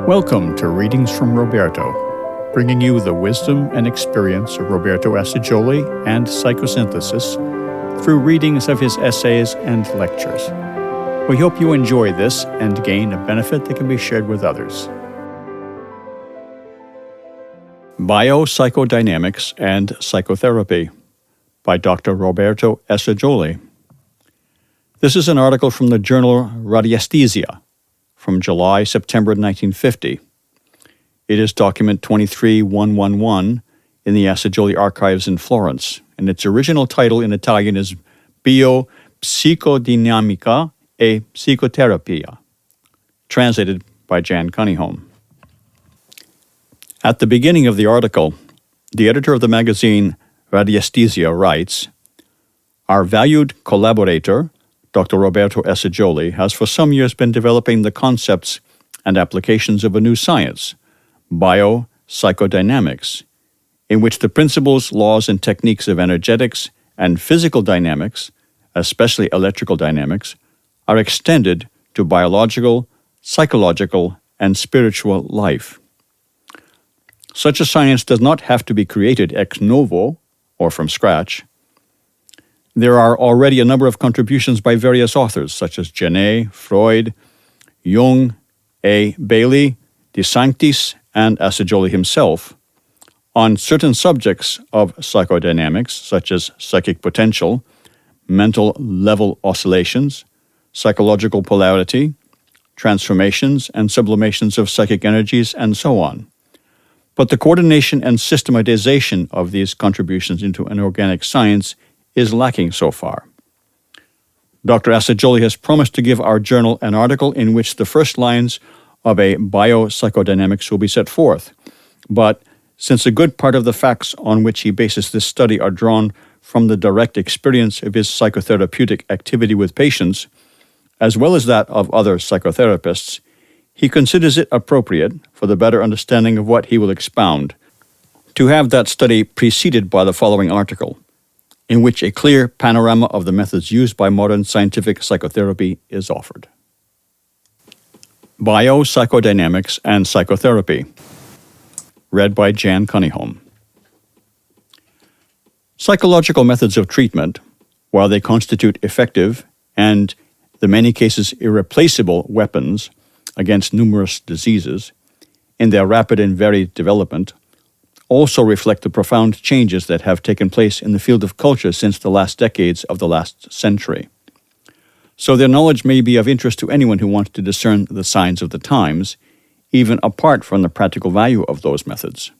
Welcome to Readings from Roberto, bringing you the wisdom and experience of Roberto Assagioli and Psychosynthesis through readings of his essays and lectures. We hope you enjoy this and gain a benefit that can be shared with others. Biopsychodynamics and Psychotherapy by Dr. Roberto Assagioli. This is an article from the journal Radiesthesia from July-September 1950. It is document 23111 in the Assagioli archives in Florence, and its original title in Italian is Biopsychodynamica e Psychotherapia, translated by Jan Cunningham. At the beginning of the article, the editor of the magazine Radiesthesia writes, "Our valued collaborator, Dr. Roberto Assagioli, has for some years been developing the concepts and applications of a new science, Biopsychodynamics, in which the principles, laws, and techniques of energetics and physical dynamics, especially electrical dynamics, are extended to biological, psychological, and spiritual life. Such a science does not have to be created ex novo, or from scratch. There are already a number of contributions by various authors, such as Genet, Freud, Jung, A. Bailey, De Sanctis, and Assagioli himself, on certain subjects of psychodynamics, such as psychic potential, mental level oscillations, psychological polarity, transformations and sublimations of psychic energies, and so on. But the coordination and systematization of these contributions into an organic science is lacking so far. Dr. Assagioli has promised to give our journal an article in which the first lines of a biopsychodynamics will be set forth. But since a good part of the facts on which he bases this study are drawn from the direct experience of his psychotherapeutic activity with patients, as well as that of other psychotherapists, he considers it appropriate, for the better understanding of what he will expound, to have that study preceded by the following article, in which a clear panorama of the methods used by modern scientific psychotherapy is offered. Biopsychodynamics and Psychotherapy, read by Jan Cunningham. Psychological methods of treatment, while they constitute effective and, in many cases, irreplaceable weapons against numerous diseases, in their rapid and varied development, also reflect the profound changes that have taken place in the field of culture since the last decades of the last century. So their knowledge may be of interest to anyone who wants to discern the signs of the times, even apart from the practical value of those methods.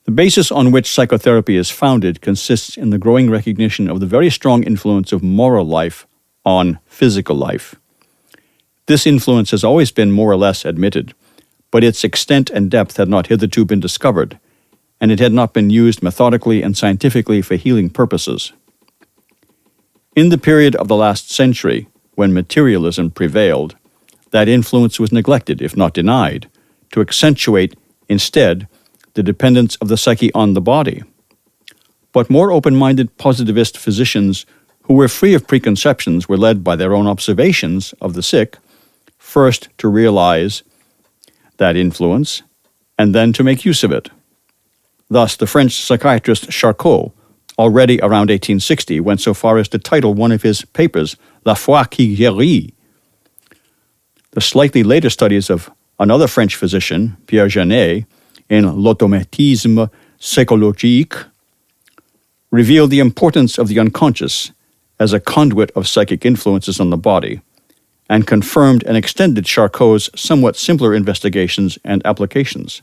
The basis on which psychotherapy is founded consists in the growing recognition of the very strong influence of moral life on physical life. This influence has always been more or less admitted, but its extent and depth had not hitherto been discovered, and it had not been used methodically and scientifically for healing purposes. In the period of the last century, when materialism prevailed, that influence was neglected, if not denied, to accentuate, instead, the dependence of the psyche on the body. But more open-minded positivist physicians who were free of preconceptions were led by their own observations of the sick, first to realize that influence, and then to make use of it. Thus, the French psychiatrist Charcot, already around 1860, went so far as to title one of his papers, La foi qui guérit. The slightly later studies of another French physician, Pierre Genet, in L'automatisme psychologique, revealed the importance of the unconscious as a conduit of psychic influences on the body, and confirmed and extended Charcot's somewhat simpler investigations and applications.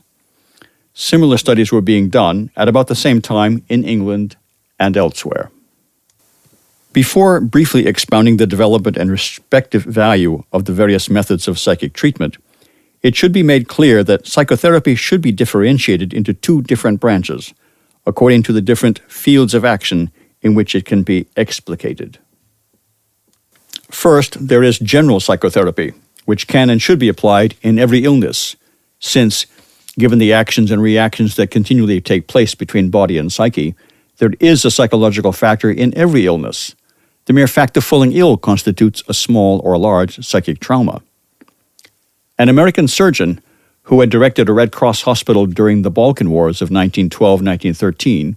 Similar studies were being done at about the same time in England and elsewhere. Before briefly expounding the development and respective value of the various methods of psychic treatment, it should be made clear that psychotherapy should be differentiated into two different branches, according to the different fields of action in which it can be explicated. First, there is general psychotherapy, which can and should be applied in every illness, since, given the actions and reactions that continually take place between body and psyche, there is a psychological factor in every illness. The mere fact of falling ill constitutes a small or large psychic trauma. An American surgeon who had directed a Red Cross hospital during the Balkan Wars of 1912-1913,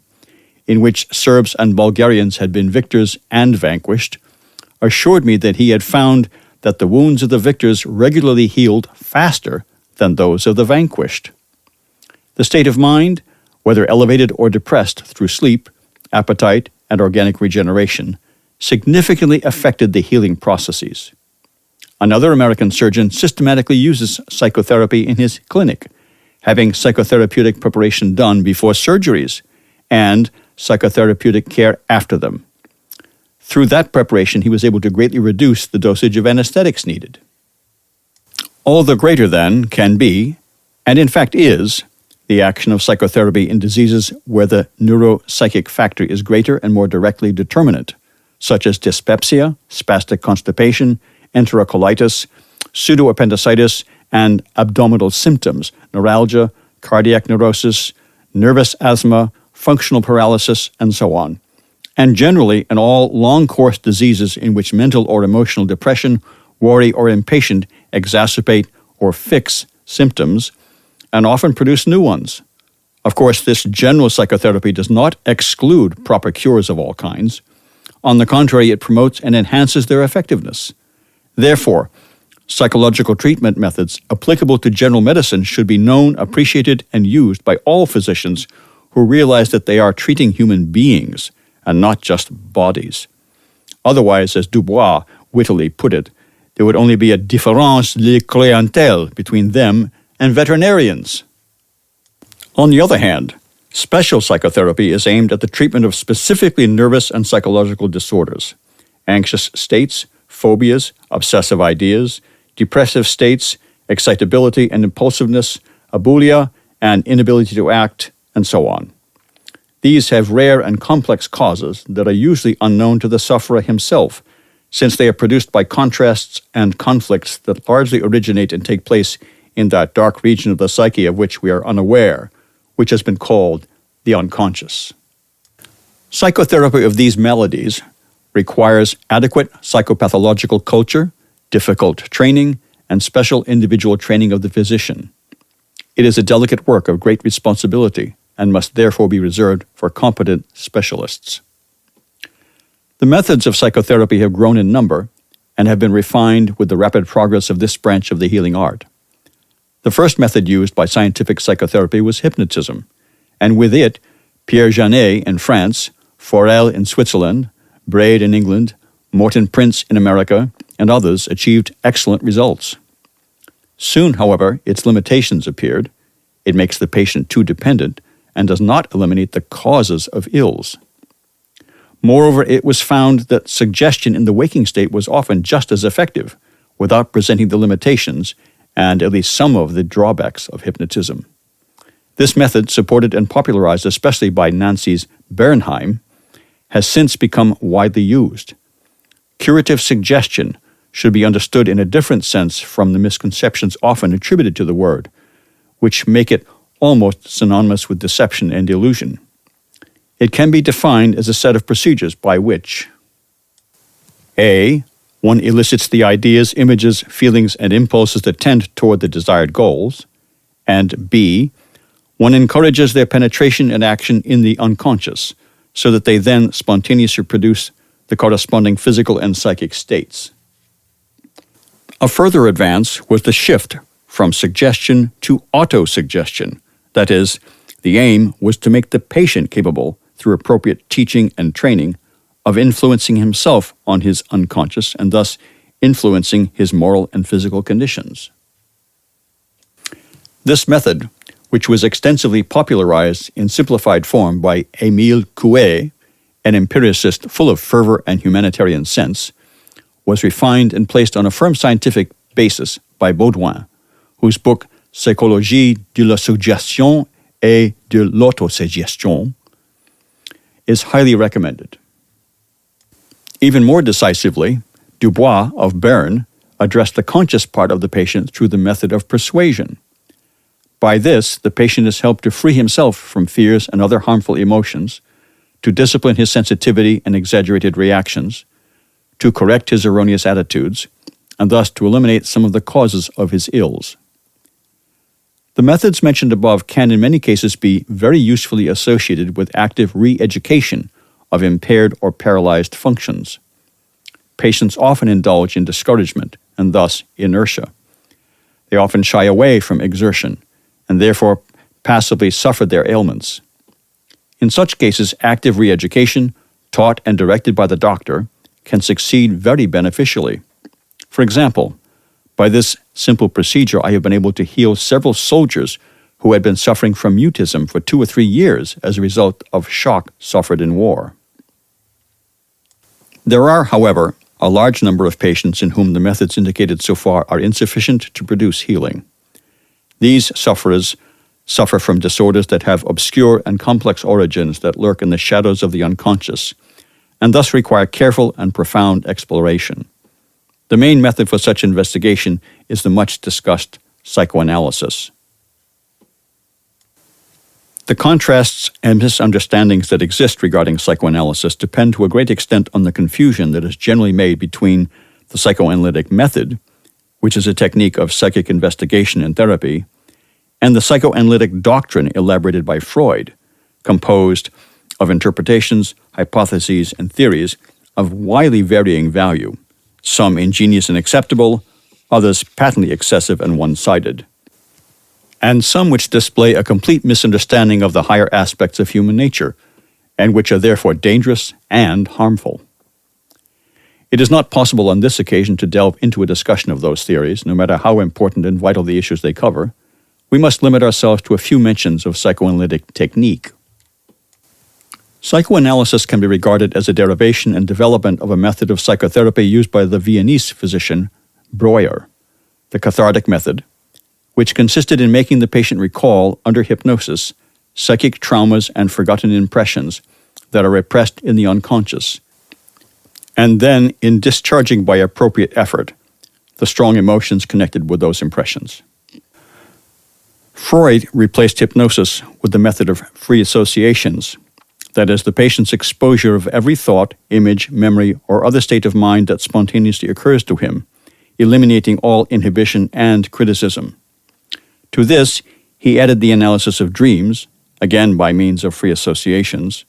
in which Serbs and Bulgarians had been victors and vanquished, assured me that he had found that the wounds of the victors regularly healed faster than those of the vanquished. The state of mind, whether elevated or depressed through sleep, appetite, and organic regeneration, significantly affected the healing processes. Another American surgeon systematically uses psychotherapy in his clinic, having psychotherapeutic preparation done before surgeries and psychotherapeutic care after them. Through that preparation, he was able to greatly reduce the dosage of anesthetics needed. All the greater, then, can be, and in fact is, the action of psychotherapy in diseases where the neuropsychic factor is greater and more directly determinate, such as dyspepsia, spastic constipation, enterocolitis, pseudoappendicitis, and abdominal symptoms, neuralgia, cardiac neurosis, nervous asthma, functional paralysis, and so on. And generally in all long-course diseases in which mental or emotional depression, worry, or impatience exacerbate or fix symptoms, and often produce new ones. Of course, this general psychotherapy does not exclude proper cures of all kinds. On the contrary, it promotes and enhances their effectiveness. Therefore, psychological treatment methods applicable to general medicine should be known, appreciated, and used by all physicians who realize that they are treating human beings and not just bodies. Otherwise, as Dubois wittily put it, there would only be a différence de clientèle between them and veterinarians. On the other hand, special psychotherapy is aimed at the treatment of specifically nervous and psychological disorders, anxious states, phobias, obsessive ideas, depressive states, excitability and impulsiveness, abulia, and inability to act, and so on. These have rare and complex causes that are usually unknown to the sufferer himself, since they are produced by contrasts and conflicts that largely originate and take place in that dark region of the psyche of which we are unaware, which has been called the unconscious. Psychotherapy of these maladies requires adequate psychopathological culture, difficult training, and special individual training of the physician. It is a delicate work of great responsibility and must therefore be reserved for competent specialists. The methods of psychotherapy have grown in number and have been refined with the rapid progress of this branch of the healing art. The first method used by scientific psychotherapy was hypnotism, and with it, Pierre Janet in France, Forel in Switzerland, Braid in England, Morton Prince in America, and others achieved excellent results. Soon, however, its limitations appeared. It makes the patient too dependent and does not eliminate the causes of ills. Moreover, it was found that suggestion in the waking state was often just as effective, without presenting the limitations and at least some of the drawbacks of hypnotism. This method, supported and popularized especially by Nancy's Bernheim, has since become widely used. Curative suggestion should be understood in a different sense from the misconceptions often attributed to the word, which make it almost synonymous with deception and illusion. It can be defined as a set of procedures by which A. One elicits the ideas, images, feelings, and impulses that tend toward the desired goals, and B. One encourages their penetration and action in the unconscious, so that they then spontaneously produce the corresponding physical and psychic states. A further advance was the shift from suggestion to autosuggestion. That is, the aim was to make the patient capable, through appropriate teaching and training, of influencing himself on his unconscious and thus influencing his moral and physical conditions. This method, which was extensively popularized in simplified form by Émile Coué, an empiricist full of fervor and humanitarian sense, was refined and placed on a firm scientific basis by Baudouin, whose book Psychologie de la suggestion et de l'autosuggestion is highly recommended. Even more decisively, Dubois of Bern addressed the conscious part of the patient through the method of persuasion. By this, the patient is helped to free himself from fears and other harmful emotions, to discipline his sensitivity and exaggerated reactions, to correct his erroneous attitudes, and thus to eliminate some of the causes of his ills. The methods mentioned above can in many cases be very usefully associated with active re-education of impaired or paralyzed functions. Patients often indulge in discouragement and thus inertia. They often shy away from exertion and therefore passively suffer their ailments. In such cases, active re-education, taught and directed by the doctor, can succeed very beneficially. For example, by this simple procedure, I have been able to heal several soldiers who had been suffering from mutism for 2 or 3 years as a result of shock suffered in war. There are, however, a large number of patients in whom the methods indicated so far are insufficient to produce healing. These sufferers suffer from disorders that have obscure and complex origins that lurk in the shadows of the unconscious, and thus require careful and profound exploration. The main method for such investigation is the much-discussed psychoanalysis. The contrasts and misunderstandings that exist regarding psychoanalysis depend to a great extent on the confusion that is generally made between the psychoanalytic method, which is a technique of psychic investigation and therapy, and the psychoanalytic doctrine elaborated by Freud, composed of interpretations, hypotheses, and theories of widely varying value, some ingenious and acceptable, others patently excessive and one-sided, and some which display a complete misunderstanding of the higher aspects of human nature, and which are therefore dangerous and harmful. It is not possible on this occasion to delve into a discussion of those theories, no matter how important and vital the issues they cover. We must limit ourselves to a few mentions of psychoanalytic technique. Psychoanalysis can be regarded as a derivation and development of a method of psychotherapy used by the Viennese physician Breuer, the cathartic method, which consisted in making the patient recall, under hypnosis, psychic traumas and forgotten impressions that are repressed in the unconscious, and then in discharging by appropriate effort the strong emotions connected with those impressions. Freud replaced hypnosis with the method of free associations, that is, the patient's exposure of every thought, image, memory, or other state of mind that spontaneously occurs to him, eliminating all inhibition and criticism. To this, he added the analysis of dreams, again by means of free associations,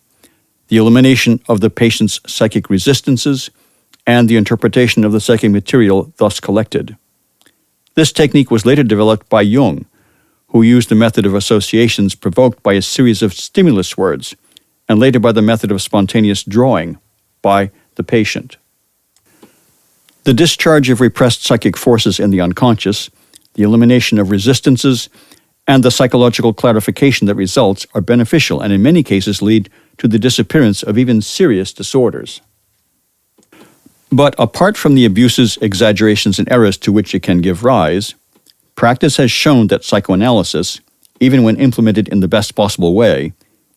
the elimination of the patient's psychic resistances, and the interpretation of the psychic material thus collected. This technique was later developed by Jung, who used the method of associations provoked by a series of stimulus words, and later by the method of spontaneous drawing by the patient. The discharge of repressed psychic forces in the unconscious, the elimination of resistances, and the psychological clarification that results are beneficial and in many cases lead to the disappearance of even serious disorders. But apart from the abuses, exaggerations, and errors to which it can give rise, practice has shown that psychoanalysis, even when implemented in the best possible way,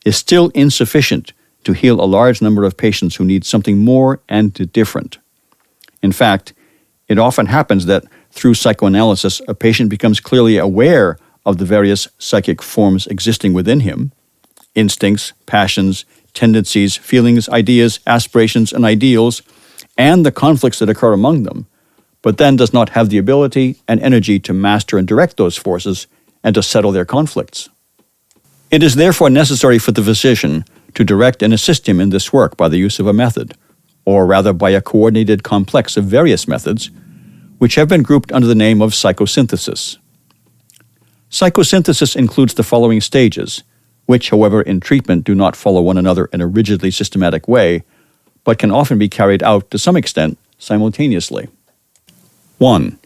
is still insufficient to heal a large number of patients who need something more and different. In fact, it often happens that through psychoanalysis, a patient becomes clearly aware of the various psychic forms existing within him, instincts, passions, tendencies, feelings, ideas, aspirations, and ideals, and the conflicts that occur among them, but then does not have the ability and energy to master and direct those forces and to settle their conflicts. It is therefore necessary for the physician to direct and assist him in this work by the use of a method, or rather by a coordinated complex of various methods, which have been grouped under the name of psychosynthesis. Psychosynthesis includes the following stages, which, however, in treatment do not follow one another in a rigidly systematic way, but can often be carried out to some extent simultaneously. 1.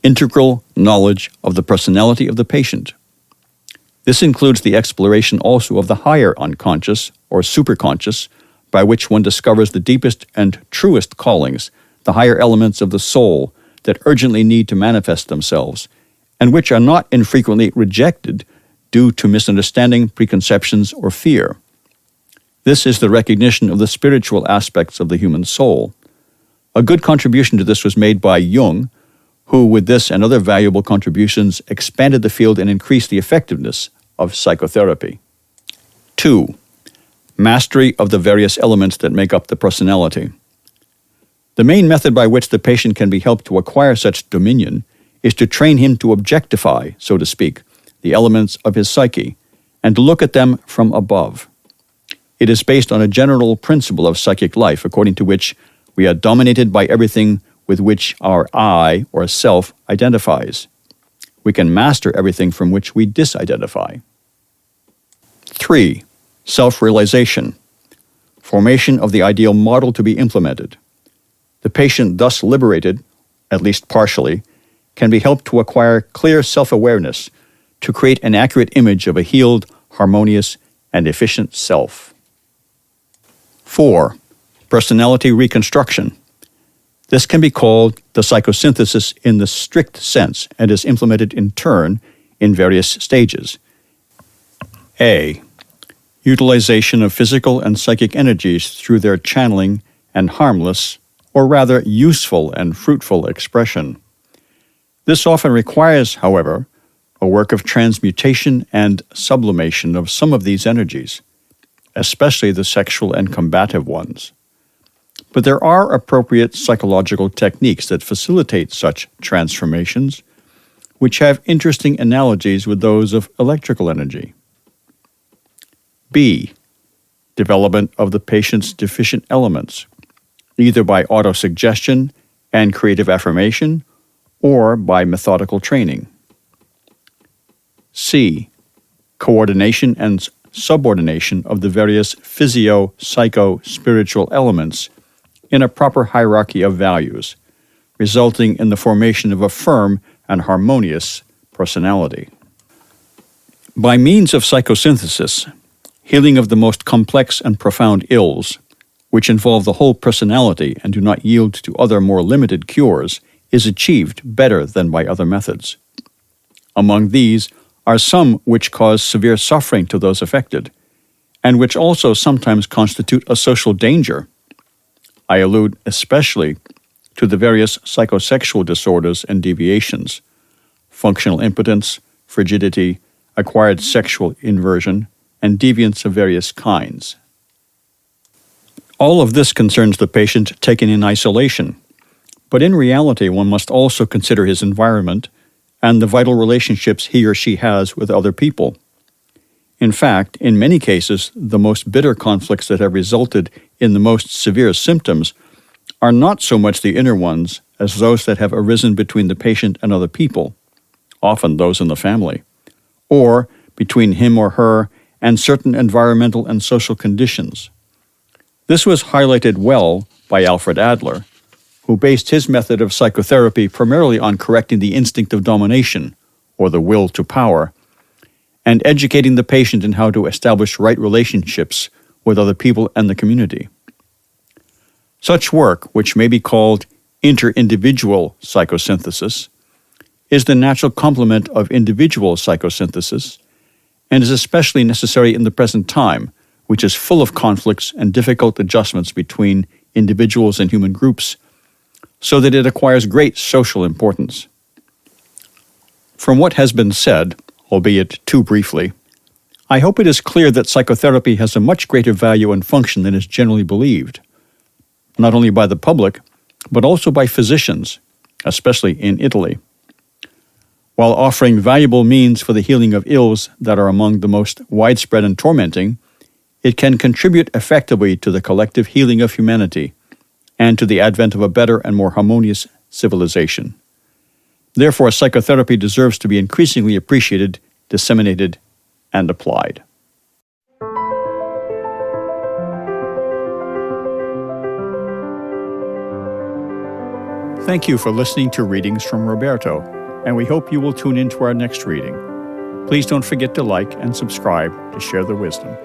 Integral knowledge of the personality of the patient. This includes the exploration also of the higher unconscious, or superconscious, by which one discovers the deepest and truest callings, the higher elements of the soul that urgently need to manifest themselves, and which are not infrequently rejected due to misunderstanding, preconceptions, or fear. This is the recognition of the spiritual aspects of the human soul. A good contribution to this was made by Jung, who, with this and other valuable contributions, expanded the field and increased the effectiveness of psychotherapy. 2. Mastery of the various elements that make up the personality. The main method by which the patient can be helped to acquire such dominion is to train him to objectify, so to speak, the elements of his psyche, and to look at them from above. It is based on a general principle of psychic life, according to which we are dominated by everything with which our I or self identifies. We can master everything from which we disidentify. 3. Self-realization. Formation of the ideal model to be implemented. The patient thus liberated, at least partially, can be helped to acquire clear self-awareness to create an accurate image of a healed, harmonious, and efficient self. 4. Personality reconstruction. This can be called the psychosynthesis in the strict sense and is implemented in turn in various stages. A. Utilization of physical and psychic energies through their channeling and harmless, or rather useful and fruitful expression. This often requires, however, a work of transmutation and sublimation of some of these energies, especially the sexual and combative ones. But there are appropriate psychological techniques that facilitate such transformations, which have interesting analogies with those of electrical energy. B. Development of the patient's deficient elements, either by autosuggestion and creative affirmation or by methodical training. C. Coordination and subordination of the various physio-psycho-spiritual elements in a proper hierarchy of values, resulting in the formation of a firm and harmonious personality. By means of psychosynthesis, healing of the most complex and profound ills, which involve the whole personality and do not yield to other more limited cures, is achieved better than by other methods. Among these are some which cause severe suffering to those affected, and which also sometimes constitute a social danger. I allude especially to the various psychosexual disorders and deviations, functional impotence, frigidity, acquired sexual inversion, and deviance of various kinds. All of this concerns the patient taken in isolation, but in reality one must also consider his environment and the vital relationships he or she has with other people. In fact, in many cases, the most bitter conflicts that have resulted in the most severe symptoms are not so much the inner ones as those that have arisen between the patient and other people, often those in the family, or between him or her and certain environmental and social conditions. This was highlighted well by Alfred Adler, who based his method of psychotherapy primarily on correcting the instinct of domination, or the will to power, and educating the patient in how to establish right relationships with other people and the community. Such work, which may be called inter-individual psychosynthesis, is the natural complement of individual psychosynthesis and is especially necessary in the present time, which is full of conflicts and difficult adjustments between individuals and human groups, so that it acquires great social importance. From what has been said, albeit too briefly, I hope it is clear that psychotherapy has a much greater value and function than is generally believed, not only by the public, but also by physicians, especially in Italy. While offering valuable means for the healing of ills that are among the most widespread and tormenting, it can contribute effectively to the collective healing of humanity and to the advent of a better and more harmonious civilization. Therefore, psychotherapy deserves to be increasingly appreciated, disseminated, and applied. Thank you for listening to Readings from Roberto, and we hope you will tune in to our next reading. Please don't forget to like and subscribe to share the wisdom.